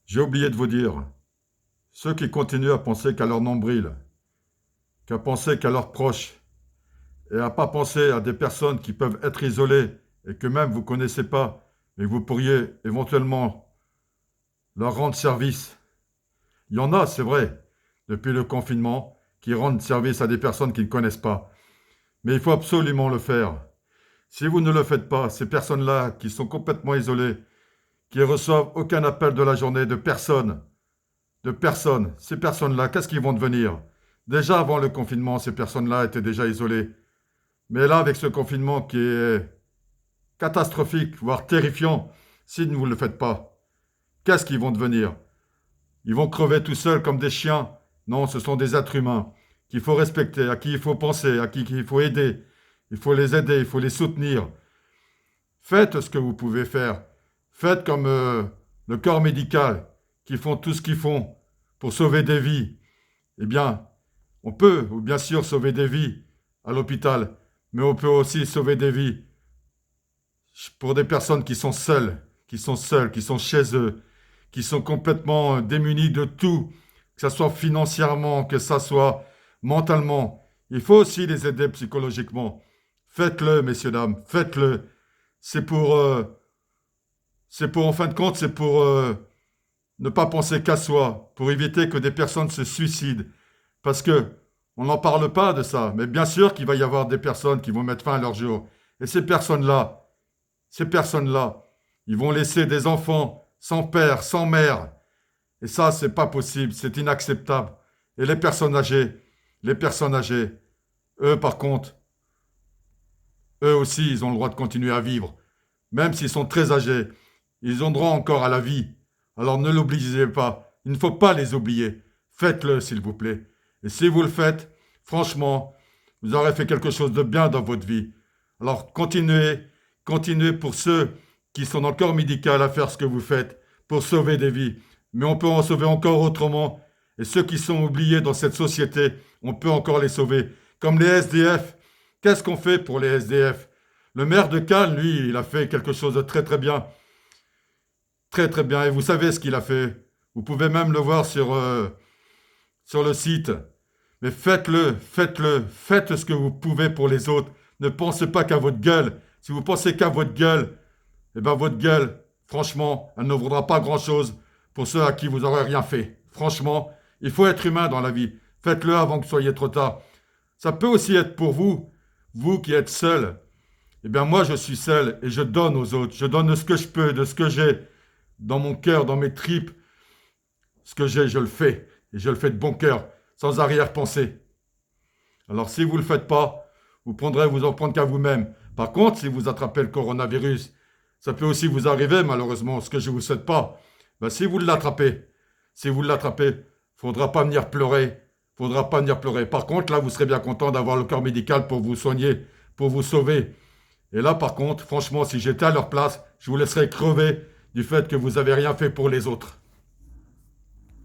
J'ai oublié de vous dire, ceux qui continuent à penser qu'à leur nombril, qu'à penser qu'à leurs proches, et à pas penser à des personnes qui peuvent être isolées et que même vous ne connaissez pas, mais vous pourriez éventuellement leur rendre service. Il y en a, c'est vrai, depuis le confinement, qui rendent service à des personnes qu'ils ne connaissent pas. Mais il faut absolument le faire. Si vous ne le faites pas, ces personnes-là qui sont complètement isolées, qui ne reçoivent aucun appel de la journée de personnes, ces personnes-là, qu'est-ce qu'ils vont devenir? Déjà avant le confinement, ces personnes-là étaient déjà isolées. Mais là, avec ce confinement qui est catastrophique, voire terrifiant, si vous ne le faites pas, qu'est-ce qu'ils vont devenir? Ils vont crever tout seuls comme des chiens? Non, ce sont des êtres humains qu'il faut respecter, à qui il faut penser, à qui il faut aider. Il faut les aider, il faut les soutenir. Faites ce que vous pouvez faire. Faites comme le corps médical, qui font tout ce qu'ils font pour sauver des vies. Eh bien, on peut, bien sûr, sauver des vies à l'hôpital, mais on peut aussi sauver des vies pour des personnes qui sont seules, qui sont chez eux, qui sont complètement démunies de tout, que ce soit financièrement, que ce soit mentalement. Il faut aussi les aider psychologiquement. Faites-le, messieurs, dames, faites-le. C'est pour, euh, c'est pour, en fin de compte, c'est pour ne pas penser qu'à soi, pour éviter que des personnes se suicident. Parce que on n'en parle pas de ça, mais bien sûr qu'il va y avoir des personnes qui vont mettre fin à leur jour. Et ces personnes-là, ils vont laisser des enfants sans père, sans mère. Et ça, c'est pas possible, c'est inacceptable. Et les personnes âgées, eux, par contre, eux aussi, ils ont le droit de continuer à vivre. Même s'ils sont très âgés, ils ont droit encore à la vie. Alors ne l'oubliez pas. Il ne faut pas les oublier. Faites-le, s'il vous plaît. Et si vous le faites, franchement, vous aurez fait quelque chose de bien dans votre vie. Alors continuez, continuez pour ceux qui sont dans le corps médical à faire ce que vous faites pour sauver des vies. Mais on peut en sauver encore autrement. Et ceux qui sont oubliés dans cette société, on peut encore les sauver. Comme les SDF. Qu'est-ce qu'on fait pour les SDF? Le maire de Cannes, lui, il a fait quelque chose de très très bien. Très très bien. Et vous savez ce qu'il a fait. Vous pouvez même le voir sur le site. Mais faites-le, faites-le, faites ce que vous pouvez pour les autres. Ne pensez pas qu'à votre gueule. Si vous pensez qu'à votre gueule, eh bien votre gueule, franchement, elle ne vaudra pas grand-chose pour ceux à qui vous n'aurez rien fait. Franchement, il faut être humain dans la vie. Faites-le avant que ce soit trop tard. Ça peut aussi être pour vous, vous qui êtes seul. Eh bien moi, je suis seul et je donne aux autres. Je donne de ce que je peux, de ce que j'ai dans mon cœur, dans mes tripes. Ce que j'ai, je le fais. Et je le fais de bon cœur, sans arrière-pensée. Alors si vous ne le faites pas, vous prendrez vous en prendre qu'à vous-même. Par contre, si vous attrapez le coronavirus, ça peut aussi vous arriver, malheureusement, ce que je ne vous souhaite pas. Ben, si vous l'attrapez, faudra pas venir pleurer. Faudra pas venir pleurer. Par contre, là, vous serez bien content d'avoir le corps médical pour vous soigner, pour vous sauver. Et là, par contre, franchement, si j'étais à leur place, je vous laisserais crever du fait que vous n'avez rien fait pour les autres.